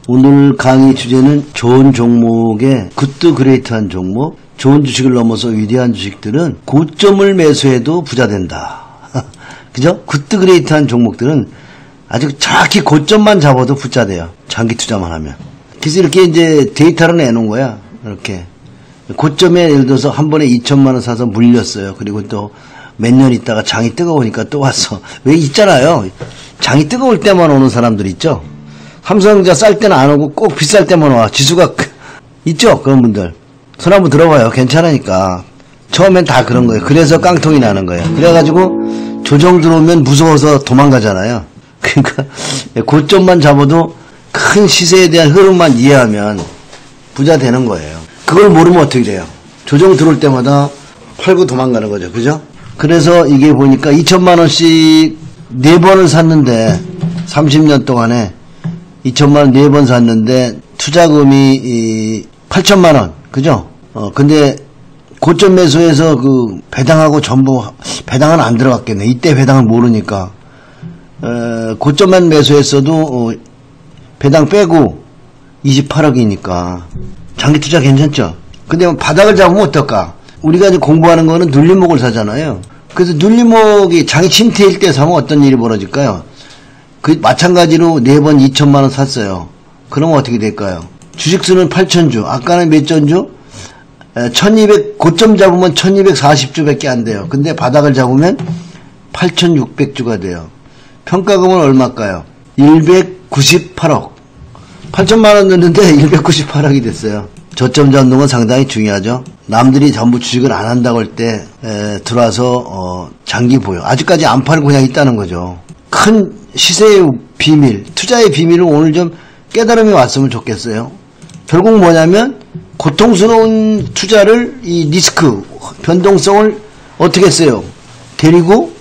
오늘 강의 주제는 좋은 종목의 굿드 그레이트한 종목, 좋은 주식을 넘어서 위대한 주식들은 고점을 매수해도 부자 된다. 그죠? 굿드 그레이트한 종목들은 아주 정확히 고점만 잡아도 부자 돼요. 장기 투자만 하면. 그래서 이렇게 이제 데이터를 내놓은 거야. 이렇게. 고점에 예를 들어서 한 번에 2천만 원 사서 물렸어요. 그리고 또 몇 년 있다가 장이 뜨거우니까 또 왔어. 왜 있잖아요. 장이 뜨거울 때만 오는 사람들 있죠. 삼성전자 쌀 때는 안 오고 꼭 비쌀 때만 와. 지수가 있죠. 그런 분들. 손 한번 들어봐요. 괜찮으니까. 처음엔 다 그런 거예요. 그래서 깡통이 나는 거예요. 그래가지고 조정 들어오면 무서워서 도망가잖아요. 그러니까 고점만 잡아도 큰 시세에 대한 흐름만 이해하면 부자 되는 거예요. 그걸 모르면 어떻게 돼요? 조정 들어올 때마다 팔고 도망가는 거죠. 그죠? 그래서 이게 보니까 2천만 원씩 4번을 샀는데 30년 동안에 2천만 원 4번 샀는데 투자금이 8천만 원. 그죠? 근데 고점 매수해서 그 배당하고 전부 배당은 안 들어갔겠네. 이때 배당을 모르니까. 고점만 매수했어도 배당 빼고 28억이니까 장기 투자 괜찮죠? 근데 바닥을 잡으면 어떨까? 우리가 이제 공부하는 거는 눌림목을 사잖아요. 그래서 눌림목이 장이 침체일 때 사면 어떤 일이 벌어질까요? 그 마찬가지로 4번 2천만 원 샀어요. 그러면 어떻게 될까요? 주식수는 8,000주. 아까는 몇 전주? 1200, 고점 잡으면 1240주밖에 안 돼요. 근데 바닥을 잡으면 8600주가 돼요. 평가금은 얼마일까요? 198억. 8천만 원 넣는데 198억이 됐어요. 저점 잡는 건 상당히 중요하죠. 남들이 전부 주식을 안 한다고 할 때 들어와서 장기 보유. 아직까지 안 팔고 그냥 있다는 거죠. 큰 시세의 비밀, 투자의 비밀을 오늘 좀 깨달음이 왔으면 좋겠어요. 결국 뭐냐면 고통스러운 투자를 이 리스크, 변동성을 어떻게 했어요? 데리고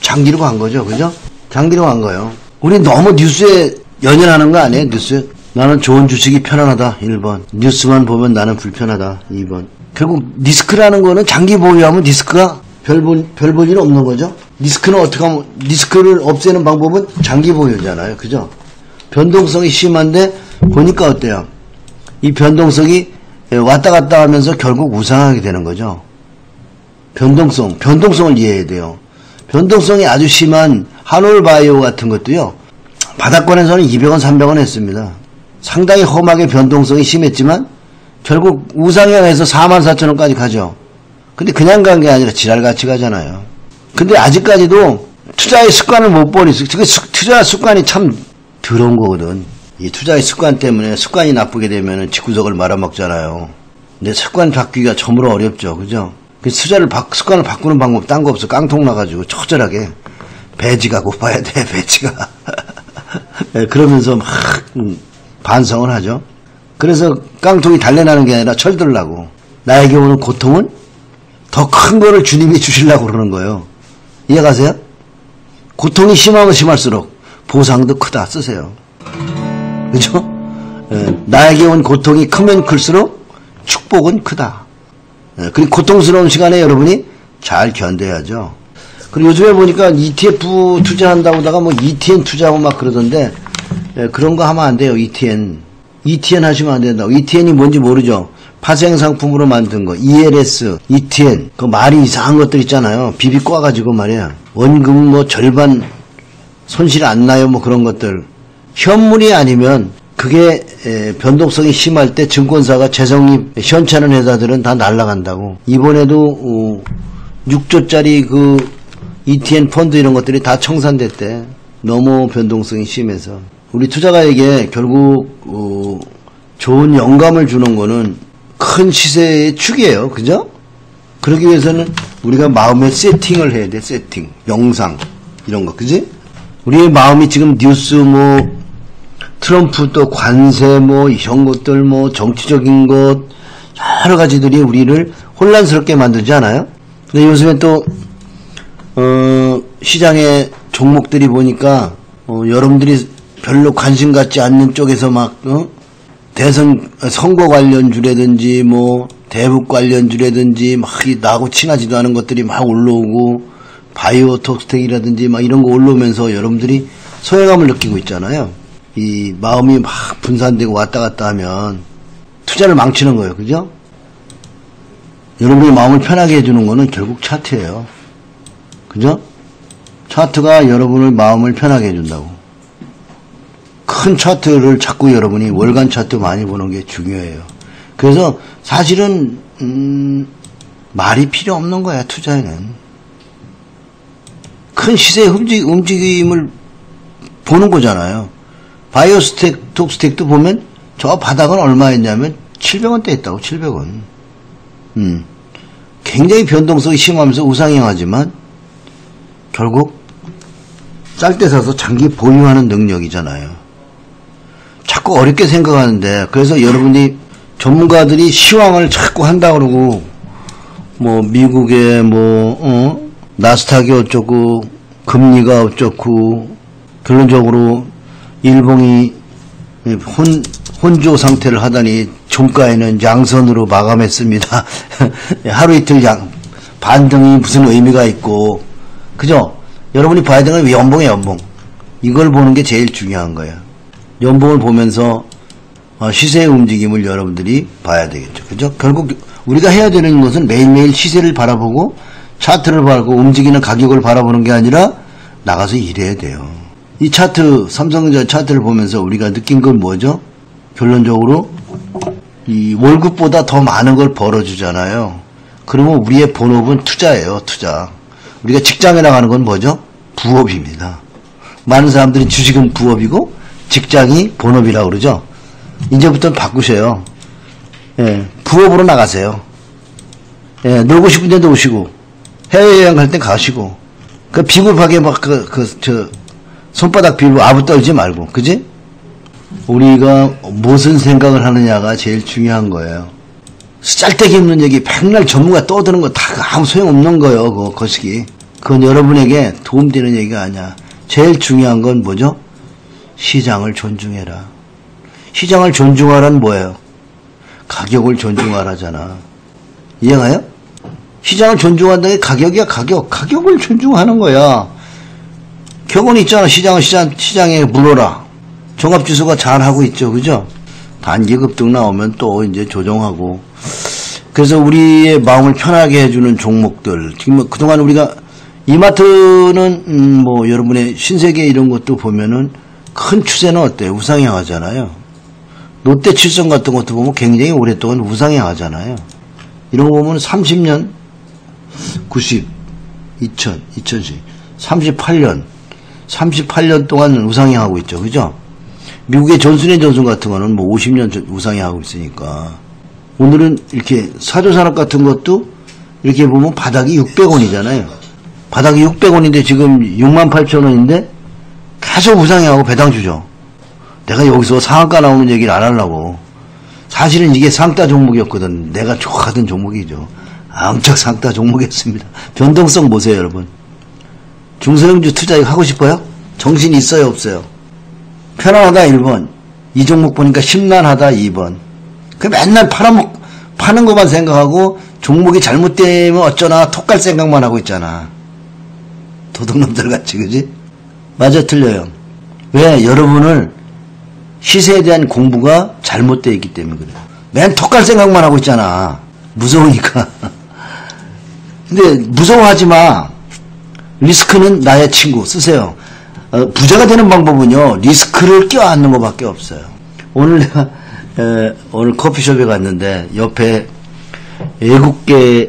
장기로 간 거죠. 그죠? 장기로 간 거예요. 우리 너무 뉴스에 연연하는 거 아니에요? 뉴스. 나는 좋은 주식이 편안하다. 1번. 뉴스만 보면 나는 불편하다. 2번. 결국 리스크라는 거는 장기 보유하면 리스크가 별 볼 일 없는 거죠. 리스크는 어떻게 하면, 리스크를 없애는 방법은 장기 보유잖아요. 그죠? 변동성이 심한데 보니까 어때요? 이 변동성이 왔다 갔다 하면서 결국 우상하게 되는 거죠. 변동성을 이해해야 돼요. 변동성이 아주 심한 한올바이오 같은 것도요. 바닥권에서는 200원, 300원 했습니다. 상당히 험하게 변동성이 심했지만 결국 우상향해서 44,000원까지 가죠. 근데 그냥 간 게 아니라 지랄같이 가잖아요. 근데 아직까지도 투자의 습관을 못 버리죠. 그 투자 습관이 참 더러운 거거든. 이 투자의 습관 때문에 습관이 나쁘게 되면 집구석을 말아먹잖아요. 근데 습관 바뀌기가 저무로 어렵죠. 그죠? 그 습관을 바꾸는 방법 딴 거 없어. 깡통 나가지고 처절하게 배지가 고파야 돼. 배지가. 그러면서 막 반성을 하죠. 그래서 깡통이 달래나는 게 아니라 철들라고. 나에게 오는 고통은 더 큰 거를 주님이 주시려고 그러는 거예요. 이해가세요? 고통이 심하면 심할수록 보상도 크다 쓰세요. 그죠? 나에게 온 고통이 크면 클수록 축복은 크다. 그리고 고통스러운 시간에 여러분이 잘 견뎌야죠. 그리고 요즘에 보니까 ETF 투자한다고 하다가 뭐 ETN 투자하고 막 그러던데 그런 거 하면 안 돼요. ETN 하시면 안 된다고. ETN이 뭔지 모르죠. 파생상품으로 만든 거, ELS, ETN, 그 말이 이상한 것들 있잖아요. 비비 꽈가지고 말이야. 원금 뭐 절반 손실 안 나요, 뭐 그런 것들. 현물이 아니면 그게 변동성이 심할 때 증권사가 재성립 시원찮은 회사들은 다 날아간다고. 이번에도 6조짜리 그 ETN 펀드 이런 것들이 다 청산됐대. 너무 변동성이 심해서. 우리 투자가에게 결국 좋은 영감을 주는 거는 큰 시세의 축이에요. 그죠? 그러기 위해서는 우리가 마음의 세팅을 해야 돼. 세팅. 영상 이런 거. 그지? 우리의 마음이 지금 뉴스 뭐 트럼프 또 관세 뭐 이런 것들 뭐 정치적인 것 여러 가지들이 우리를 혼란스럽게 만들지 않아요? 근데 요즘에 또 시장의 종목들이 보니까 여러분들이 별로 관심 갖지 않는 쪽에서 막 대선 선거 관련주라든지 뭐 대북 관련주라든지 막 나하고 친하지도 않은 것들이 막 올라오고 바이오톡스텍이라든지 막 이런 거 올라오면서 여러분들이 소외감을 느끼고 있잖아요. 이 마음이 막 분산되고 왔다 갔다 하면 투자를 망치는 거예요. 그죠? 여러분의 마음을 편하게 해주는 거는 결국 차트예요. 그죠? 차트가 여러분의 마음을 편하게 해준다고. 큰 차트를 자꾸 여러분이 월간 차트 많이 보는 게 중요해요. 그래서 사실은 말이 필요 없는 거야. 투자에는 큰 시세의 움직임을 보는 거잖아요. 바이오스택, 톡스택도 보면 저 바닥은 얼마였냐면 700원대 있다고. 700원. 굉장히 변동성이 심하면서 우상향하지만 결국 쌀 때 사서 장기 보유하는 능력이잖아요. 자꾸 어렵게 생각하는데, 그래서 여러분이 전문가들이 시황을 자꾸 한다 그러고 뭐 미국의 뭐 나스닥이 어쩌고 금리가 어쩌고 결론적으로 일본이 혼조 상태를 하다니 종가에는 양선으로 마감했습니다. 하루 이틀 반등이 무슨 의미가 있고, 그죠? 여러분이 봐야 되는 건 연봉이에요, 연봉. 이걸 보는 게 제일 중요한 거예요. 연봉을 보면서 시세의 움직임을 여러분들이 봐야 되겠죠. 그죠? 결국 우리가 해야 되는 것은 매일매일 시세를 바라보고 차트를 바라보고 움직이는 가격을 바라보는 게 아니라 나가서 일해야 돼요. 이 차트, 삼성전자 차트를 보면서 우리가 느낀 건 뭐죠? 결론적으로 이 월급보다 더 많은 걸 벌어주잖아요. 그러면 우리의 본업은 투자예요. 투자. 우리가 직장에 나가는 건 뭐죠? 부업입니다. 많은 사람들이 주식은 부업이고 직장이 본업이라고 그러죠. 이제부터는 바꾸세요. 예, 부업으로 나가세요. 예, 놀고 싶은데 노시고 해외여행 갈 때 가시고 그 비겁하게 막 손바닥 빌고 아부 떨지 말고, 그지? 우리가 무슨 생각을 하느냐가 제일 중요한 거예요. 짤데기 없는 얘기 백날 전문가 떠드는 거 다 아무 소용없는 거예요. 그거 거시기. 그건 여러분에게 도움되는 얘기가 아니야. 제일 중요한 건 뭐죠? 시장을 존중해라. 시장을 존중하라는 뭐예요? 가격을 존중하라잖아. 이해가요? 시장을 존중한다는 게 가격이야. 가격을 존중하는 거야. 격언이 있잖아. 시장에 물어라. 종합지수가 잘하고 있죠. 그죠? 단기급등 나오면 또 이제 조정하고. 그래서 우리의 마음을 편하게 해주는 종목들. 지금 그동안 우리가 이마트는 뭐 여러분의 신세계 이런 것도 보면은 큰 추세는 어때요? 우상향하잖아요. 롯데칠성 같은 것도 보면 굉장히 오랫동안 우상향하잖아요. 이런 거 보면 30년, 90, 2000, 2010, 38년 동안 우상향하고 있죠. 그죠? 미국의 존슨앤존슨 같은 거는 뭐 50년 우상향하고 있으니까. 오늘은 이렇게 사조산업 같은 것도 이렇게 보면 바닥이 600원이잖아요. 바닥이 600원인데 지금 68,000원인데 계속 우상향하고 배당주죠. 내가 여기서 상한가 나오는 얘기를 안 하려고. 사실은 이게 상따 종목이었거든. 내가 좋아하던 종목이죠. 엄청 상따 종목이었습니다. 변동성 보세요, 여러분. 중소형주 투자 하고 싶어요? 정신 있어요, 없어요? 편안하다 1번. 이 종목 보니까 심란하다 2번. 그 맨날 파는 것만 생각하고 종목이 잘못되면 어쩌나 톡갈 생각만 하고 있잖아. 도둑놈들 같이, 그지? 맞아, 틀려요. 왜? 여러분을 시세에 대한 공부가 잘못되어 있기 때문에 그래요. 맨 톡갈 생각만 하고 있잖아. 무서우니까. 근데 무서워하지 마. 리스크는 나의 친구. 쓰세요. 부자가 되는 방법은요, 리스크를 껴안는 것밖에 없어요. 오늘 내가 오늘 커피숍에 갔는데 옆에 외국계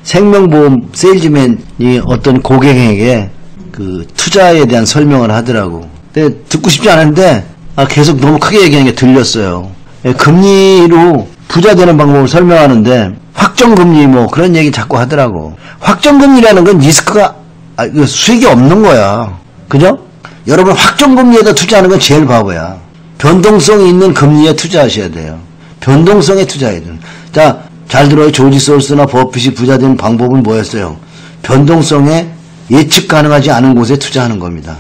생명보험 세일즈맨이 어떤 고객에게 그 투자에 대한 설명을 하더라고. 근데 듣고 싶지 않은데 계속 너무 크게 얘기하는 게 들렸어요. 금리로 부자 되는 방법을 설명하는데 확정금리 뭐 그런 얘기 자꾸 하더라고. 확정금리라는 건 리스크가 수익이 없는 거야. 그죠? 여러분 확정금리에다 투자하는 건 제일 바보야. 변동성이 있는 금리에 투자하셔야 돼요. 변동성에 투자해야 돼요. 자, 잘 들어요. 조지 소로스나 버핏이 부자 되는 방법은 뭐였어요? 변동성에 예측 가능하지 않은 곳에 투자하는 겁니다.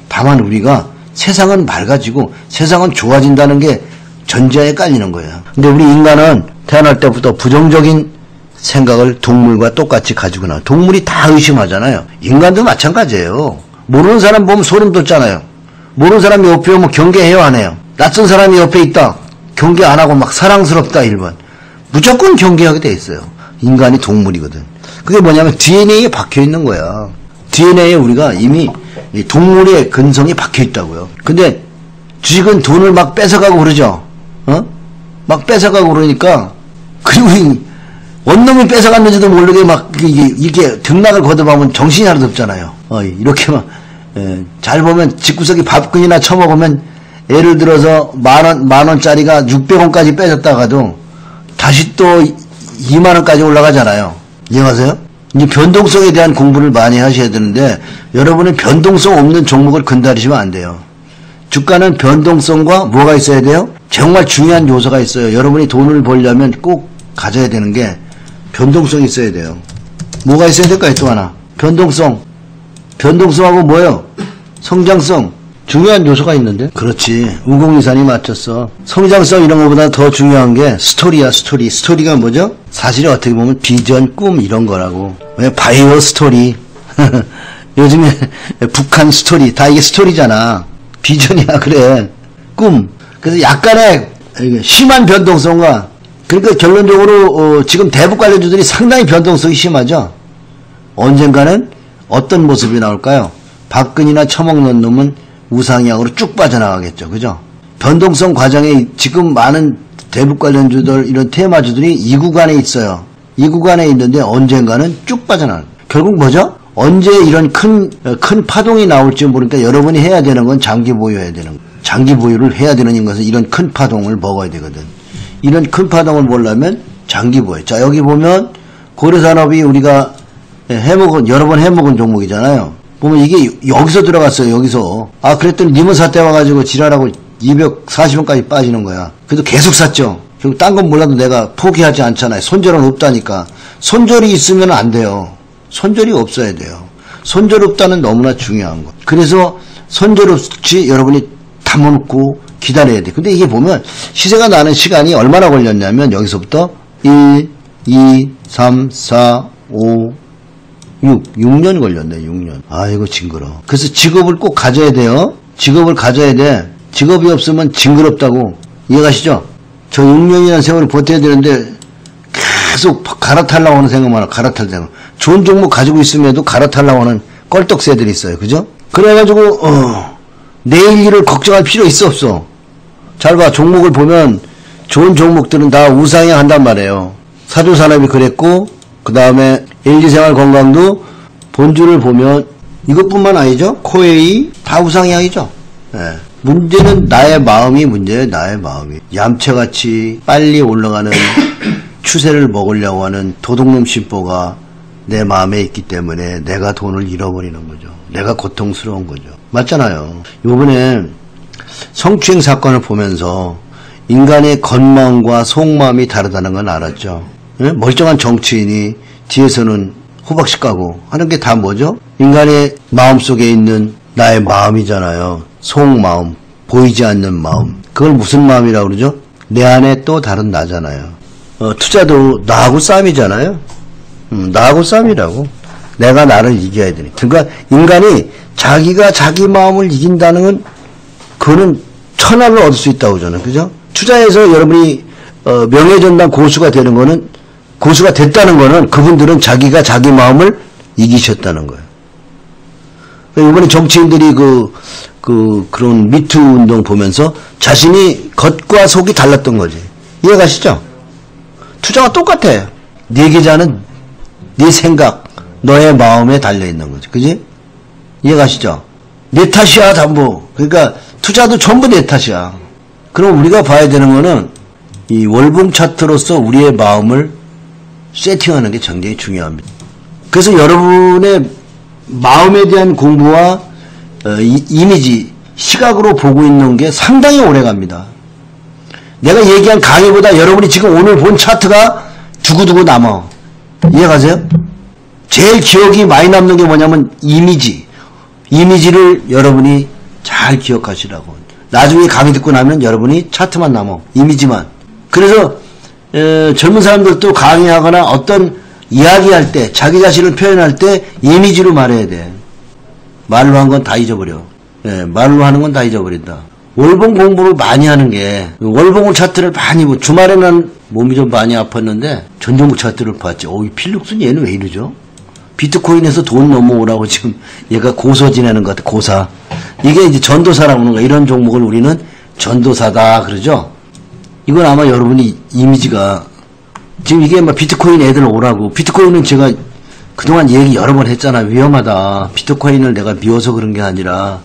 다만 우리가 세상은 맑아지고 세상은 좋아진다는 게 전제하에 깔리는 거예요. 근데 우리 인간은 태어날 때부터 부정적인 생각을 동물과 똑같이 가지고 나와요. 동물이 다 의심하잖아요. 인간도 마찬가지예요. 모르는 사람 보면 소름 돋잖아요. 모르는 사람이 옆에 오면 경계해요, 안 해요? 낯선 사람이 옆에 있다. 경계 안 하고 막 사랑스럽다, 1번. 무조건 경계하게 돼 있어요. 인간이 동물이거든. 그게 뭐냐면 DNA에 박혀 있는 거야. DNA에 우리가 이미 동물의 근성이 박혀 있다고요. 근데 주식은 돈을 막 뺏어가고 그러죠. 막 뺏어가고 그러니까, 그리고 원놈이 뺏어갔는지도 모르게 막 이렇게 등락을 거듭하면 정신이 하나도 없잖아요. 이렇게 막 잘 보면 집구석이 밥근이나 처먹으면 예를 들어서 만원짜리가 600원까지 빼졌다가도 다시 또 2만원까지 올라가잖아요. 이해가세요? 이제 변동성에 대한 공부를 많이 하셔야 되는데 여러분은 변동성 없는 종목을 건드리시면 안 돼요. 주가는 변동성과 뭐가 있어야 돼요? 정말 중요한 요소가 있어요. 여러분이 돈을 벌려면 꼭 가져야 되는 게 변동성이 있어야 돼요. 뭐가 있어야 될까요? 또 하나. 변동성. 변동성하고 뭐예요? 성장성. 중요한 요소가 있는데? 그렇지. 우공유산이 맞췄어. 성장성 이런 것보다 더 중요한 게 스토리야, 스토리. 스토리가 뭐죠? 사실이 어떻게 보면 비전, 꿈 이런 거라고. 왜 바이오 스토리. 요즘에 북한 스토리. 다 이게 스토리잖아. 비전이야, 그래. 꿈. 그래서 약간의 심한 변동성과 그러니까 결론적으로 지금 대북 관련주들이 상당히 변동성이 심하죠. 언젠가는 어떤 모습이 나올까요? 박근이나 처먹는 놈은 우상향으로 쭉 빠져나가겠죠. 그죠? 변동성 과정에 지금 많은 대북 관련주들 이런 테마주들이 이 구간에 있어요. 이 구간에 있는데 언젠가는 쭉 빠져나가는. 결국 뭐죠? 언제 이런 큰 파동이 나올지 모르니까 여러분이 해야 되는 건 장기 보유해야 되는 거예요. 장기 보유를 해야 되는 것은 이런 큰 파동을 먹어야 되거든. 이런 큰 파동을 보려면 장기 보유. 자, 여기 보면 고려산업이 우리가 여러 번 해먹은 종목이잖아요. 보면 이게 여기서 들어갔어요. 여기서. 아, 그랬더니 니모 사태 와가지고 지랄하고 240원까지 빠지는 거야. 그래도 계속 샀죠. 결국 딴 건 몰라도 내가 포기하지 않잖아요. 손절은 없다니까. 손절이 있으면 안 돼요. 손절이 없어야 돼요. 손절 없다는 너무나 중요한 거. 그래서 손절 없이 여러분이 담아놓고 기다려야 돼. 근데 이게 보면 시세가 나는 시간이 얼마나 걸렸냐면 여기서부터 1, 2, 3, 4, 5, 6년 걸렸네. 6년. 아이고 징그러. 그래서 직업을 꼭 가져야 돼요. 직업을 가져야 돼. 직업이 없으면 징그럽다고. 이해가시죠? 저 6년이라는 세월을 버텨야 되는데 계속 갈아타려고 하는 생각만 하고 갈아탈 생각. 좋은 종목 가지고 있음에도 갈아타려고 하는 껄떡새들이 있어요. 그죠? 그래가지고 내일 일을 걱정할 필요 있어 없어? 잘 봐. 종목을 보면 좋은 종목들은 다 우상향 한단 말이에요. 사조산업이 그랬고 그 다음에 LG생활건강도 본주를 보면 이것뿐만 아니죠. 코웨이 다 우상향이죠. 네. 문제는 나의 마음이 문제예요. 나의 마음이. 얌체같이 빨리 올라가는 추세를 먹으려고 하는 도둑놈 심보가 내 마음에 있기 때문에 내가 돈을 잃어버리는 거죠. 내가 고통스러운 거죠. 맞잖아요. 요번에 성추행 사건을 보면서 인간의 겉마음과 속마음이 다르다는 건 알았죠. 네? 멀쩡한 정치인이 뒤에서는 호박씨 까고 하는 게 다 뭐죠? 인간의 마음속에 있는 나의 마음이잖아요. 속마음, 보이지 않는 마음. 그걸 무슨 마음이라고 그러죠? 내 안에 또 다른 나잖아요. 투자도 나하고 싸움이잖아요. 나하고 싸움이라고. 내가 나를 이겨야 되니. 그러니까 인간이 자기가 자기 마음을 이긴다는 건 그거는 천하를 얻을 수 있다고 저는. 그죠? 투자에서 여러분이 명예전당 고수가 되는 거는 고수가 됐다는 거는 그분들은 자기가 자기 마음을 이기셨다는 거예요. 이번에 정치인들이 그런 미투 운동 보면서 자신이 겉과 속이 달랐던 거지. 이해가시죠? 투자가 똑같아. 네 계좌는 네 생각, 너의 마음에 달려있는 거지. 그지? 이해가시죠? 내 탓이야, 전부. 그러니까 투자도 전부 내 탓이야. 그럼 우리가 봐야 되는 거는 이 월봉 차트로서 우리의 마음을 세팅하는 게 굉장히 중요합니다. 그래서 여러분의 마음에 대한 공부와 이미지, 시각으로 보고 있는 게 상당히 오래 갑니다. 내가 얘기한 강의보다 여러분이 지금 오늘 본 차트가 두고두고 남아. 이해가세요? 제일 기억이 많이 남는 게 뭐냐면 이미지를 여러분이 잘 기억하시라고. 나중에 강의 듣고 나면 여러분이 차트만 남아. 이미지만. 그래서 젊은 사람들도 강의하거나 어떤 이야기할 때 자기 자신을 표현할 때 이미지로 말해야 돼. 말로 한 건 다 잊어버려. 예, 말로 하는 건 다 잊어버린다. 월봉 공부를 많이 하는 게, 월봉 차트를 많이, 주말에는 몸이 좀 많이 아팠는데, 전종목 차트를 봤지. 이 필룩슨 얘는 왜 이러죠? 비트코인에서 돈 넘어오라고 지금 얘가 고소 지내는 것 같아, 고사. 이게 이제 전도사라고 하는 거야. 이런 종목을 우리는 전도사다, 그러죠? 이건 아마 여러분이 이미지가, 지금 이게 막 비트코인 애들 오라고, 비트코인은 제가 그동안 얘기 여러 번 했잖아. 위험하다. 비트코인을 내가 미워서 그런 게 아니라,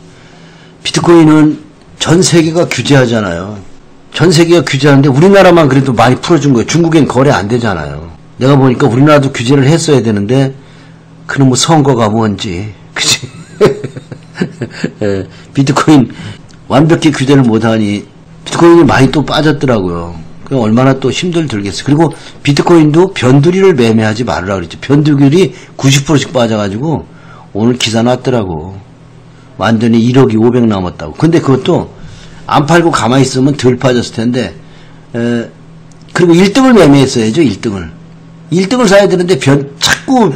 비트코인은 전 세계가 규제하잖아요. 전 세계가 규제하는데 우리나라만 그래도 많이 풀어준 거예요. 중국엔 거래 안 되잖아요. 내가 보니까 우리나라도 규제를 했어야 되는데 그는 뭐 선거가 뭔지 그치? 예, 비트코인 완벽히 규제를 못하니 비트코인이 많이 또 빠졌더라고요. 그럼 얼마나 또 힘들 들겠어. 그리고 비트코인도 변두리를 매매하지 말으라 그랬죠. 변두리율이 90%씩 빠져가지고 오늘 기사 났더라고. 완전히 1억이 500 남았다고. 근데 그것도 안 팔고 가만히 있으면 덜 빠졌을 텐데, 그리고 1등을 매매했어야죠, 1등을. 1등을 사야 되는데, 자꾸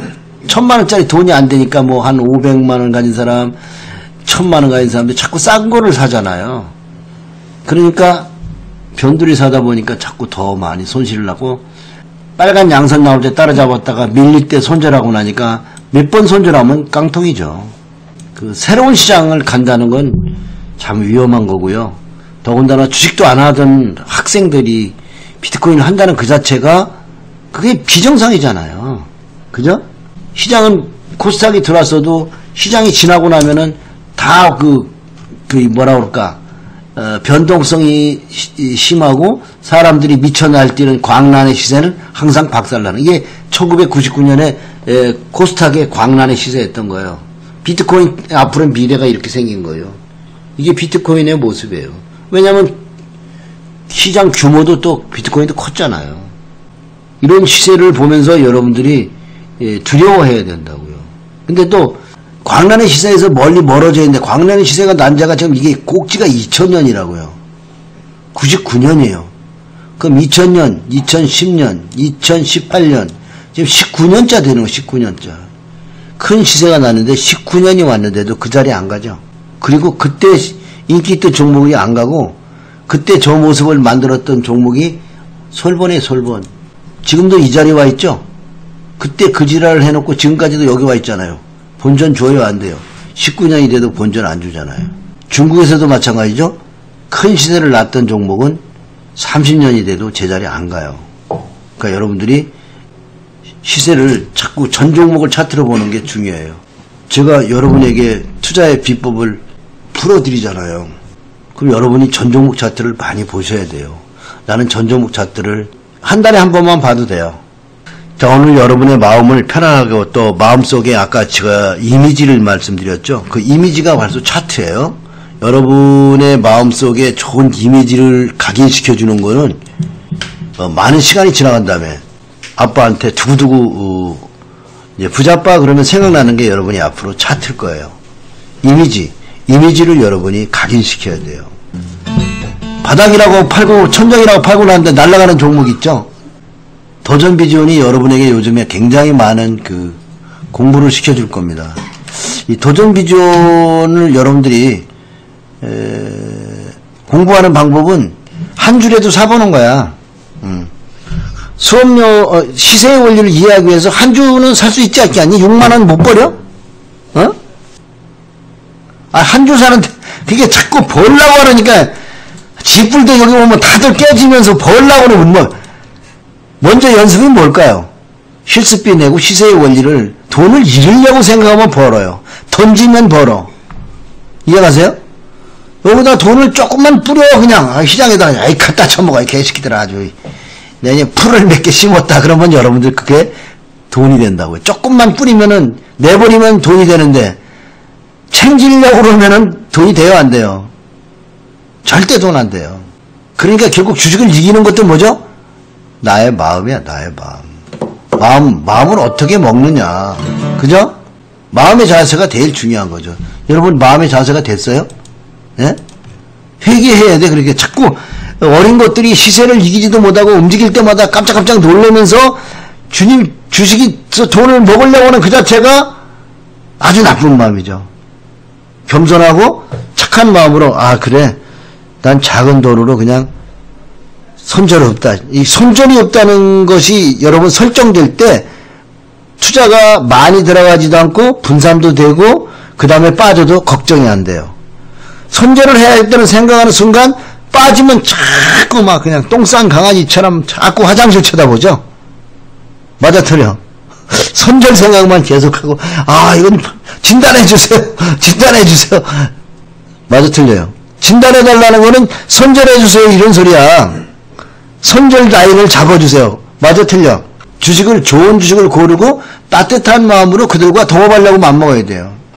1000만원짜리 돈이 안 되니까 뭐 한 500만원 가진 사람, 1000만원 가진 사람들 자꾸 싼 거를 사잖아요. 그러니까, 변두리 사다 보니까 자꾸 더 많이 손실을 나고, 빨간 양선 나올 때 따라잡았다가 밀릴 때 손절하고 나니까 몇 번 손절하면 깡통이죠. 그 새로운 시장을 간다는 건 참 위험한 거고요. 더군다나 주식도 안 하던 학생들이 비트코인을 한다는 그 자체가 그게 비정상이잖아요. 그죠? 시장은 코스닥이 들어왔어도 시장이 지나고 나면은 다 뭐라 그럴까, 변동성이 심하고 사람들이 미쳐 날뛰는 광란의 시세는 항상 박살나는, 이게 1999년에 코스닥의 광란의 시세였던 거예요. 비트코인 앞으로는 미래가 이렇게 생긴 거예요. 이게 비트코인의 모습이에요. 왜냐하면 시장 규모도 또 비트코인도 컸잖아요. 이런 시세를 보면서 여러분들이 두려워해야 된다고요. 근데 또 광란의 시세에서 멀리 멀어져 있는데, 광란의 시세가 난 자가 지금 이게 꼭지가 2000년이라고요. 99년이에요. 그럼 2000년, 2010년, 2018년, 지금 19년짜 되는 거예요. 19년짜. 큰 시세가 났는데 19년이 왔는데도 그 자리에 안 가죠. 그리고 그때 인기 있던 종목이 안 가고, 그때 저 모습을 만들었던 종목이 솔본이에요, 솔본. 지금도 이 자리에 와 있죠? 그때 그 지랄을 해놓고 지금까지도 여기 와 있잖아요. 본전 줘요, 안 돼요? 19년이 돼도 본전 안 주잖아요. 중국에서도 마찬가지죠? 큰 시세를 났던 종목은 30년이 돼도 제자리에 안 가요. 그러니까 여러분들이 시세를 자꾸 전 종목을 차트로 보는 게 중요해요. 제가 여러분에게 투자의 비법을 풀어드리잖아요. 그럼 여러분이 전 종목 차트를 많이 보셔야 돼요. 나는 전 종목 차트를 한 달에 한 번만 봐도 돼요. 자, 오늘 여러분의 마음을 편안하게, 또 마음속에 아까 제가 이미지를 말씀드렸죠. 그 이미지가 벌써 차트예요. 여러분의 마음속에 좋은 이미지를 각인시켜주는 거는 많은 시간이 지나간 다음에 아빠한테 두고두고 부자빠 그러면 생각나는 게 여러분이 앞으로 차트일 거예요. 이미지를 여러분이 각인시켜야 돼요. 바닥이라고 팔고 천정이라고 팔고 나는데 날아가는 종목 있죠. 도전비전이 여러분에게 요즘에 굉장히 많은 공부를 시켜줄 겁니다. 이 도전비전을 여러분들이 공부하는 방법은 한 줄에도 사보는 거야. 수업료, 시세의 원리를 이해하기 위해서 한 주는 살 수 있지 않니? 6만원 못 버려? 한 주 사는데, 그게 자꾸 벌라고 하니까, 지뿔도 여기 오면 다들 깨지면서 벌라고 그러면 뭐, 먼저 연습이 뭘까요? 실습비 내고 시세의 원리를, 돈을 잃으려고 생각하면 벌어요. 던지면 벌어. 이해가세요? 여기다 돈을 조금만 뿌려, 그냥, 시장에다, 아이, 갖다 쳐먹어, 이 개새끼들아, 아주. 내년 풀을 몇 개 심었다 그러면 여러분들 그게 돈이 된다고요. 조금만 뿌리면은 내버리면 돈이 되는데 챙기려고 그러면은 돈이 돼요, 안 돼요? 절대 돈 안 돼요. 그러니까 결국 주식을 이기는 것도 뭐죠? 나의 마음이야, 나의 마음. 마음을 어떻게 먹느냐. 그죠? 마음의 자세가 제일 중요한 거죠. 여러분 마음의 자세가 됐어요? 예? 회개해야 돼. 그렇게 자꾸 어린 것들이 시세를 이기지도 못하고 움직일 때마다 깜짝깜짝 놀라면서 주님 주식이 돈을 먹으려고 하는 그 자체가 아주 나쁜 마음이죠. 겸손하고 착한 마음으로 그래 난 작은 돈으로 그냥 손절 없다. 이 손절이 없다는 것이 여러분 설정될 때 투자가 많이 들어가지도 않고 분산도 되고 그 다음에 빠져도 걱정이 안 돼요. 손절을 해야겠다는 생각하는 순간 빠지면 자꾸 막 그냥 똥 싼 강아지처럼 자꾸 화장실 쳐다보죠. 맞아 틀려. 손절 생각만 계속하고 이건 진단해주세요. 진단해주세요. 맞아 틀려요. 진단해달라는 거는 손절해주세요 이런 소리야. 손절 라인을 잡아주세요. 맞아 틀려. 주식을 좋은 주식을 고르고 따뜻한 마음으로 그들과 동업하려고 맘먹어야 돼요.